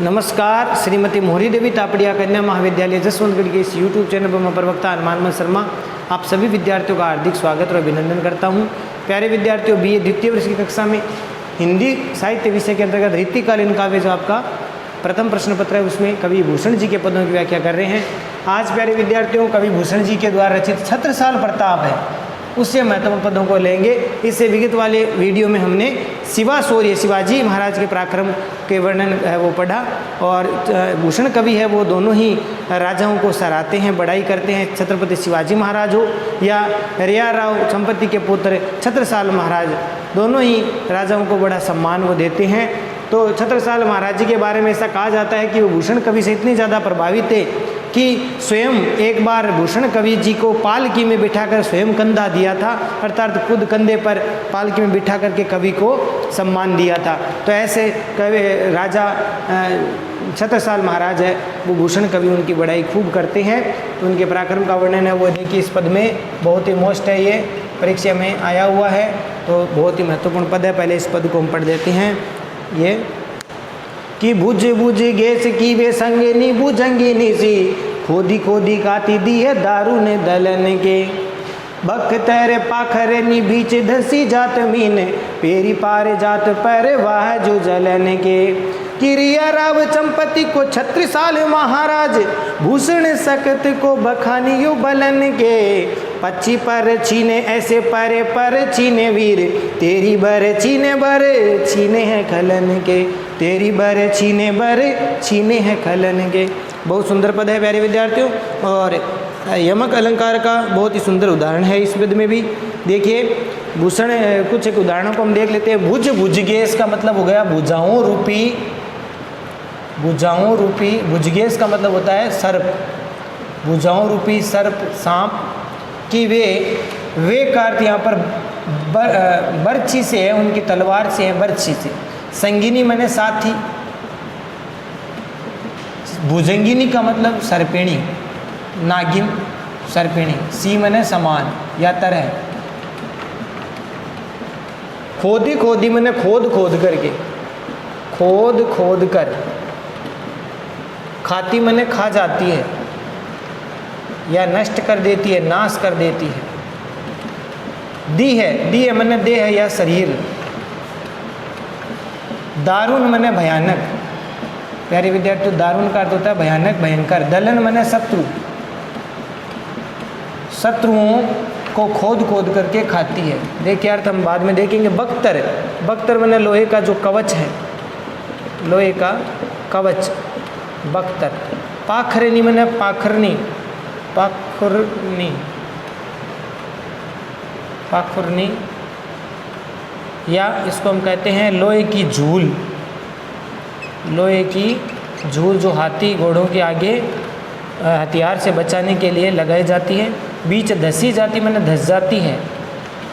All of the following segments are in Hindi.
नमस्कार, श्रीमती मोहरी देवी तापड़िया कन्या महाविद्यालय जसवंतगढ़ के इस यूट्यूब चैनल पर मैं प्रवक्ता हनुमान शर्मा आप सभी विद्यार्थियों का हार्दिक स्वागत और अभिनंदन करता हूं। प्यारे विद्यार्थियों, बीए द्वितीय वर्ष की कक्षा में हिंदी साहित्य विषय के अंतर्गत रीतिकालीन काव्य जो आपका प्रथम प्रश्न पत्र है उसमें कवि भूषण जी के पदों की व्याख्या कर रहे हैं। आज प्यारे विद्यार्थियों, कवि भूषण जी के द्वारा रचित छत्रसाल प्रताप है उससे महत्वपूर्ण पदों को लेंगे। इससे विगत वाले वीडियो में हमने शिवा शौर्य शिवाजी महाराज के पराक्रम के वर्णन है वो पढ़ा, और भूषण कवि है वो दोनों ही राजाओं को सराहते हैं, बड़ाई करते हैं। छत्रपति शिवाजी महाराज हो या रिया राव चंपती के पुत्र छत्रसाल महाराज, दोनों ही राजाओं को बड़ा सम्मान वो देते हैं। तो छत्रसाल महाराज जी के बारे में ऐसा कहा जाता है कि वो भूषण कवि से इतने ज़्यादा प्रभावित थे कि स्वयं एक बार भूषण कवि जी को पालकी में बिठाकर स्वयं कंधा दिया था, अर्थात खुद कंधे पर पालकी में बिठा करके कवि को सम्मान दिया था। तो ऐसे कवि राजा छत्रसाल महाराज है वो भूषण कवि उनकी बड़ाई खूब करते हैं। तो उनके पराक्रम का वर्णन है वो देखिए इस पद में, बहुत ही मोस्ट है, ये परीक्षा में आया हुआ है, तो बहुत ही महत्वपूर्ण पद है। पहले इस पद को हम पढ़ देते हैं। ये कि भुज भुज गैस की वे संगनी भुजंगिनी सी खोदी खोदी काती दी है दारू ने दलन के बख्तर पाखरनी बीच धसी जात मीन पेरी पार जात पर वाह जो जलन के किरिया राव चंपती को छत्रसाल महाराज भूषण सकत को बखानियो बलन के पक्षी पर छीने ऐसे परे पर छीने वीर तेरी बर छीने बर छीने हैं खलन के तेरी बर छीने हैं खलन के। बहुत सुंदर पद है प्यारे विद्यार्थियों, और यमक अलंकार का बहुत ही सुंदर उदाहरण है इस पद में भी। देखिए भूषण, कुछ एक उदाहरणों को हम देख लेते हैं। भुज भुजगेश का मतलब हो गया भुजाओं रूपी, भुजाओं रूपी, भुजगेश का मतलब होता है सर्प, भुजाओं रूपी सर्प सांप की वे का अर्थ यहाँ पर बर्छी से है, उनकी तलवार से है, बर्छी से। संगिनी मैंने साथी, भुजंगिनी का मतलब सर्पिणी, नागिन सर्पिणी, सी मैंने समान या तरह, खोदी खोदी मैंने खोद खोद करके, खोद खोद कर, खाती मैंने खा जाती है या नष्ट कर देती है, नाश कर देती है। दी है मैंने देह है या शरीर। दारुण मैंने भयानक, प्यारे विद्यार्थियों दारुण का अर्थ होता है भयानक भयंकर। दलन मैंने शत्रु, शत्रुओं को खोद खोद करके खाती है। देखिए अर्थ हम बाद में देखेंगे। बख्तर, बख्तर मैंने लोहे का जो कवच है, लोहे का कवच बख्तर। पाखरनी मैंने पाखरनी, पाखुरनी, पाखुरनी, या इसको हम कहते हैं लोहे की झूल, लोहे की झूल जो हाथी घोड़ों के आगे हथियार से बचाने के लिए लगाई जाती है। बीच धसी जाती मैंने धस जाती है,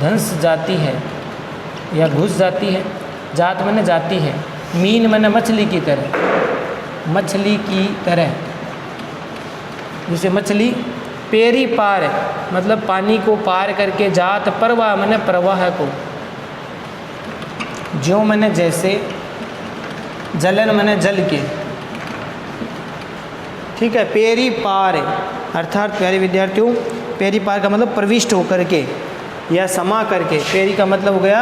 धंस जाती है या घुस जाती है। जात मैंने जाती है। मीन मैंने मछली की तरह, मछली की तरह, जैसे मछली। पेरी पार मतलब पानी को पार करके, जात परवाह मैंने प्रवाह को, जो मैंने जैसे, जलन मैंने जल के, ठीक है। पेरी पार अर्थात प्यारे विद्यार्थियों पेरी पार का मतलब प्रविष्ट होकर के या समा करके। पेरी का मतलब हो गया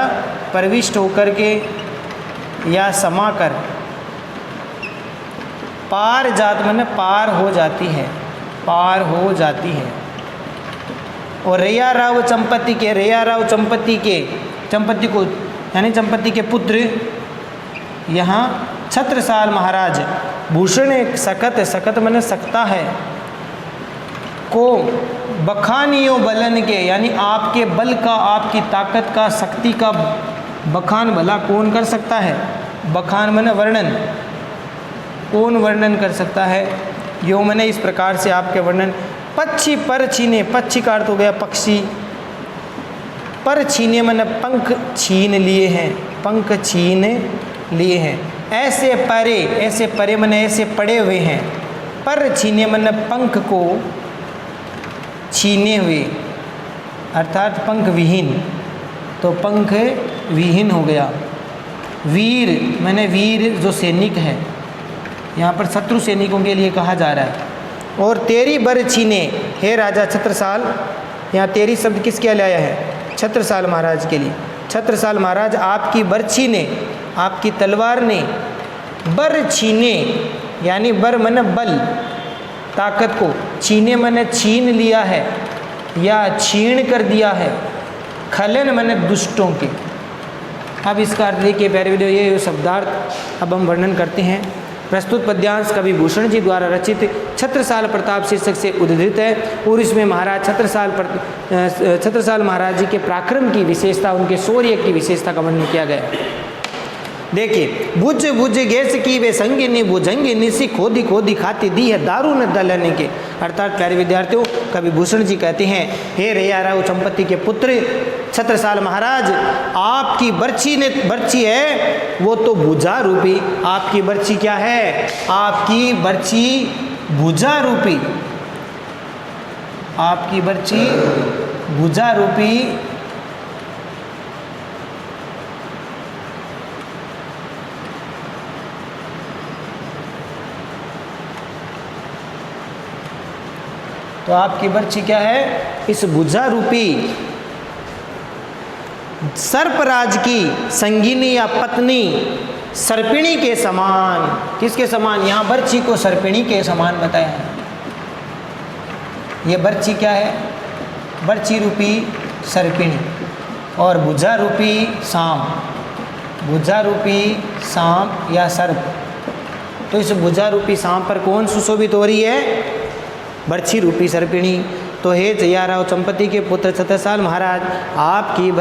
प्रविष्ट होकर के या समा कर। पार जात मैंने पार हो जाती है, पार हो जाती है। और रिया राव चंपती के, रिया राव चंपती के, चंपती को यानी चंपती के पुत्र यहाँ छत्रसाल महाराज भूषण एक सकत, सकत मैंने सकता है, को बखानियो बलन के, यानी आपके बल का, आपकी ताकत का, शक्ति का बखान भला कौन कर सकता है। बखान मैंने वर्णन, कौन वर्णन कर सकता है। यो मैंने इस प्रकार से आपके वर्णन। पक्षी पर छीने, पक्षी का अर्थ हो गया पक्षी, पर छीने मैंने पंख छीन लिए हैं, पंख छीन लिए हैं। ऐसे परे मैंने ऐसे पड़े हुए हैं। पर छीने मैंने पंख को छीने हुए, अर्थात पंख विहीन, तो पंख विहीन हो गया। वीर मैंने वीर जो सैनिक है, यहाँ पर शत्रु सैनिकों के लिए कहा जा रहा है। और तेरी बरछी ने, हे राजा छत्रसाल, यहाँ तेरी शब्द किसके लिए आया है? छत्रसाल महाराज के लिए। छत्रसाल महाराज, आपकी बरछी ने, आपकी तलवार ने, बरछी ने यानी बर मन बल, ताकत को, छीने मन छीन लिया है या छीण कर दिया है, खलन मन दुष्टों के। अब इसका अर्थ देखिए प्यारे वीडियो, ये शब्दार्थ अब हम वर्णन करते हैं। प्रस्तुत पद्यांश कवि भूषण जी द्वारा रचित छत्रसाल प्रताप शीर्षक से उद्धृत है और इसमें महाराज छत्रसाल महाराज जी के पराक्रम की विशेषता, उनके शौर्य की विशेषता का वर्णन किया गया है। देखिए, बुझ बुझ गैस की वे संगिनी भुजंगी निसी खोदी खोदी खाती दी है दारू न दलने के। अर्थात प्यारे विद्यार्थियों, कवि भूषण जी कहते हैं, हे रैयाराव चंपती के पुत्र छत्रसाल महाराज, आपकी बर्छी है वो तो भुजा रूपी। आपकी बर्छी क्या है? आपकी बर्छी भुजा रूपी, आपकी बर्छी भुजा रूपी तो आपकी बर्छी क्या है? इस भुजा रूपी सर्पराज की संगिनी या पत्नी सर्पिणी के समान। किसके समान? यहाँ बर्छी को सर्पिणी के समान बताया है। ये बर्छी क्या है? बर्छी रूपी सर्पिणी और भुजा रूपी सांप। भुजा रूपी सांप या सर्प। तो इस भुजा रूपी सांप पर कौन सुशोभित हो रही है? बर्छी रूपी सर्पिणी। तो हे रैयाराव चंपती के पुत्र छत्रसाल महाराज, आपकी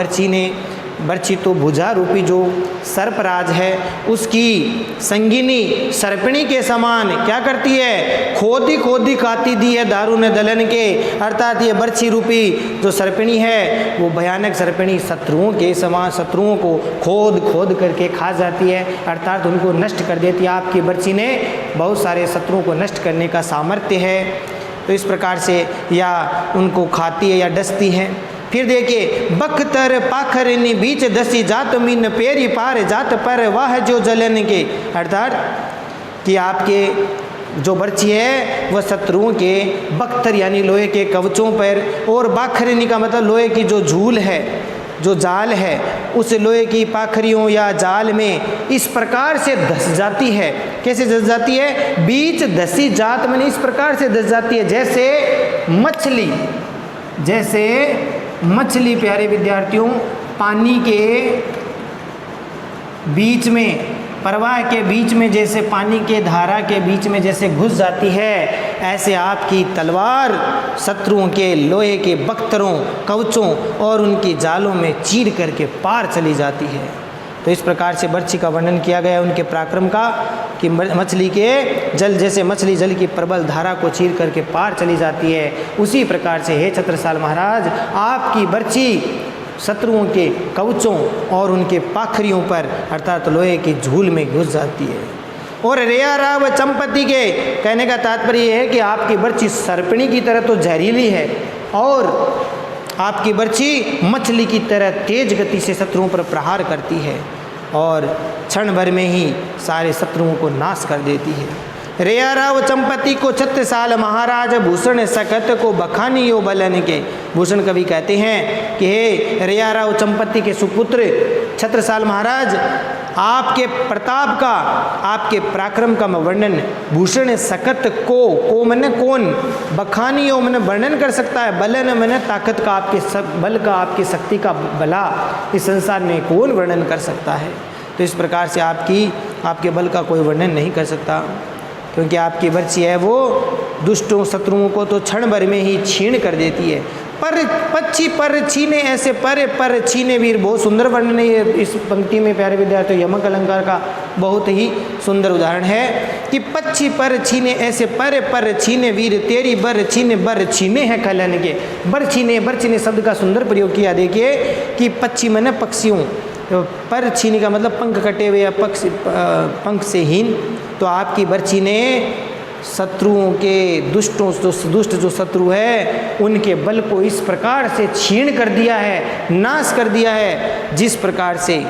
बर्छी तो भुजा रूपी जो सर्पराज है उसकी संगिनी सर्पिणी के समान क्या करती है? खोदी खोदी खाती दी है दारू ने दलन के। अर्थात ये बर्छी रूपी जो सर्पिणी है वो भयानक सर्पिणी शत्रुओं के समान, शत्रुओं को खोद खोद करके खा जाती है, अर्थात उनको नष्ट कर देती है। आपकी बर्छी ने बहुत सारे शत्रुओं को नष्ट करने का सामर्थ्य है। तो इस प्रकार से या उनको खाती है या डसती है। फिर देखिए, बख्तर पाखरनी बीच दसी जात मीन पेरी पार जात पर वाह जो जलन के। अर्थात कि आपके जो बर्छी है वह शत्रुओं के बख्तर यानी लोहे के कवचों पर, और बाखरनी का मतलब लोहे की जो झूल है, जो जाल है, उस लोहे की पाखरियों या जाल में इस प्रकार से धस जाती है। कैसे धस जाती है? बीच धसी जात में इस प्रकार से धस जाती है जैसे मछली प्यारे विद्यार्थियों पानी के बीच में, प्रवाह के बीच में, जैसे पानी के धारा के बीच में जैसे घुस जाती है, ऐसे आपकी तलवार शत्रुओं के लोहे के बख्तरों, कवचों और उनकी जालों में चीर करके पार चली जाती है। तो इस प्रकार से बर्छी का वर्णन किया गया उनके पराक्रम का, कि मछली के जल जैसे मछली जल की प्रबल धारा को चीर करके पार चली जाती है, उसी प्रकार से हे छत्रसाल महाराज, आपकी बर्छी शत्रुओं के कवचों और उनके पाखरियों पर अर्थात लोहे की झूल में घुस जाती है। और रैयाराव चंपती के कहने का तात्पर्य यह है कि आपकी बर्छी सर्पिणी की तरह तो जहरीली है और आपकी बर्छी मछली की तरह तेज गति से शत्रुओं पर प्रहार करती है और क्षण भर में ही सारे शत्रुओं को नाश कर देती है। रैयाराव चंपती को छत्रसाल महाराज भूषण सकत को बखानियो बलन के। भूषण कवि कहते हैं कि हे रैयाराव चंपती के सुपुत्र छत्रसाल महाराज, आपके प्रताप का, आपके पराक्रम का वर्णन भूषण सकत को मैंने कौन, बखानियो मैंने वर्णन कर सकता है, बलन मैंने ताकत का, आपके बल का, आपकी शक्ति का बला इस संसार में कौन वर्णन कर सकता है। तो इस प्रकार से आपके बल का कोई वर्णन नहीं कर सकता, क्योंकि आपकी बर्छी है वो दुष्टों शत्रुओं को तो क्षण भर में ही छीण कर देती है। पर पक्षी पर छीने ऐसे पर छीने वीर, बहुत सुंदर वर्णन है इस पंक्ति में प्यारे विद्यार्थियों। यमक अलंकार का बहुत ही सुंदर उदाहरण है कि पक्षी पर छीने ऐसे पर छीने वीर, तेरी बर छीने हैं खलन के। बर्छीने शब्द का सुंदर प्रयोग किया। देखिए कि पक्षी मैंने पक्षियों, पर छीने का मतलब पंख कटे हुए या पंख से हीन। तो आपकी बर्छी ने शत्रुओं के दुष्ट जो शत्रु है उनके बल को इस प्रकार से छीण कर दिया है, नाश कर दिया है, जिस प्रकार से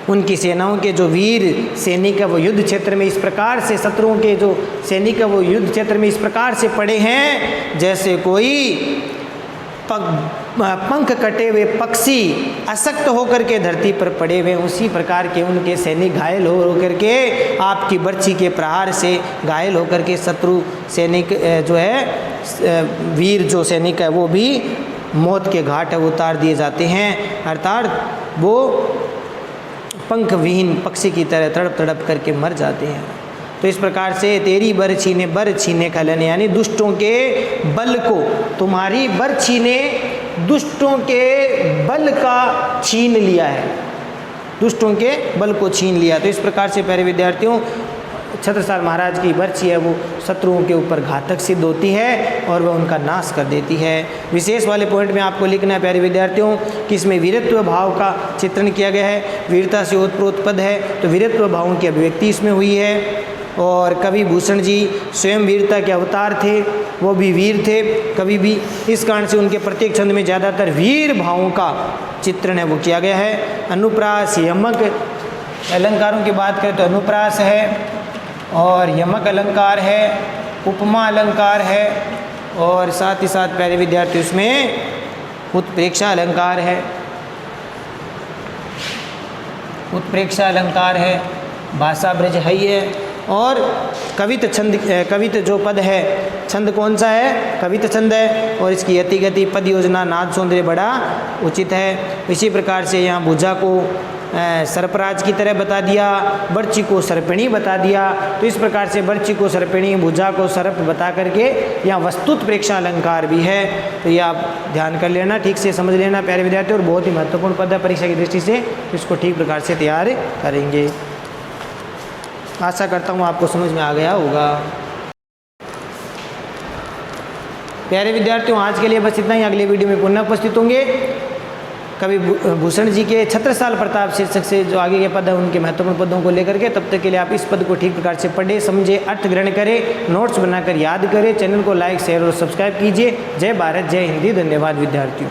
उनकी सेनाओं के जो वीर सैनिक है वो युद्ध क्षेत्र में इस प्रकार से, शत्रुओं के जो सैनिक है वो युद्ध क्षेत्र में इस प्रकार से पड़े हैं जैसे कोई पंख कटे हुए पक्षी अशक्त होकर के धरती पर पड़े हुए, उसी प्रकार के उनके सैनिक घायल हो करके आपकी बर्छी के प्रहार से घायल होकर के शत्रु सैनिक जो है वीर जो सैनिक है वो भी मौत के घाट उतार दिए जाते हैं, अर्थात वो पंख विहीन पक्षी की तरह तड़प तड़प करके मर जाते हैं। तो इस प्रकार से तेरी बर्छी ने बर्छी ने खलन, यानी दुष्टों के बल को, तुम्हारी बर्छी ने दुष्टों के बल का छीन लिया है, दुष्टों के बल को छीन लिया। तो इस प्रकार से प्यारे विद्यार्थियों छत्रसाल महाराज की बर्छी है वो शत्रुओं के ऊपर घातक सिद्ध होती है और वह उनका नाश कर देती है। विशेष वाले पॉइंट में आपको लिखना है प्यारे विद्यार्थियों कि इसमें वीरत्व भाव का चित्रण किया गया है, वीरता से ओतप्रोत पद है तो वीरत्व भावों की अभिव्यक्ति इसमें हुई है। और कवि भूषण जी स्वयं वीरता के अवतार थे, वो भी वीर थे कवि भी, इस कारण से उनके प्रत्येक छंद में ज़्यादातर वीर भावों का चित्रण है वो किया गया है। अनुप्रास यमक अलंकारों की बात करें तो अनुप्रास है और यमक अलंकार है, उपमा अलंकार है और साथ ही साथ प्यारे विद्यार्थी उसमें उत्प्रेक्षा अलंकार है, उत्प्रेक्षा अलंकार है, भाषा ब्रज है ही है। और कवित छंद, कवित जो पद है छंद कौन सा है, कवित छंद है और इसकी यति गति पद योजना नाद सौंदर्य बड़ा उचित है। इसी प्रकार से यहाँ भुजा को सर्पराज की तरह बता दिया, बर्छी को सर्पिणी बता दिया। तो इस प्रकार से बर्छी को सर्पिणी, भुजा को सर्प बता करके यहाँ वस्तुत प्रेक्षा अलंकार भी है। तो ये आप ध्यान कर लेना, ठीक से समझ लेना प्यारे विद्यार्थी, और बहुत ही महत्वपूर्ण पद है परीक्षा की दृष्टि से, इसको ठीक प्रकार से तैयार करेंगे। आशा करता हूँ आपको समझ में आ गया होगा। प्यारे विद्यार्थियों आज के लिए बस इतना ही, अगले वीडियो में पुनः उपस्थित होंगे। कवि भूषण जी के छत्रसाल प्रताप शीर्षक से जो आगे के पद है उनके महत्वपूर्ण पदों को लेकर के, तब तक के लिए आप इस पद को ठीक प्रकार से पढ़े समझे अर्थ ग्रहण करें, नोट्स बनाकर याद करें। चैनल को लाइक शेयर और सब्सक्राइब कीजिए। जय भारत जय हिंदी। धन्यवाद विद्यार्थियों।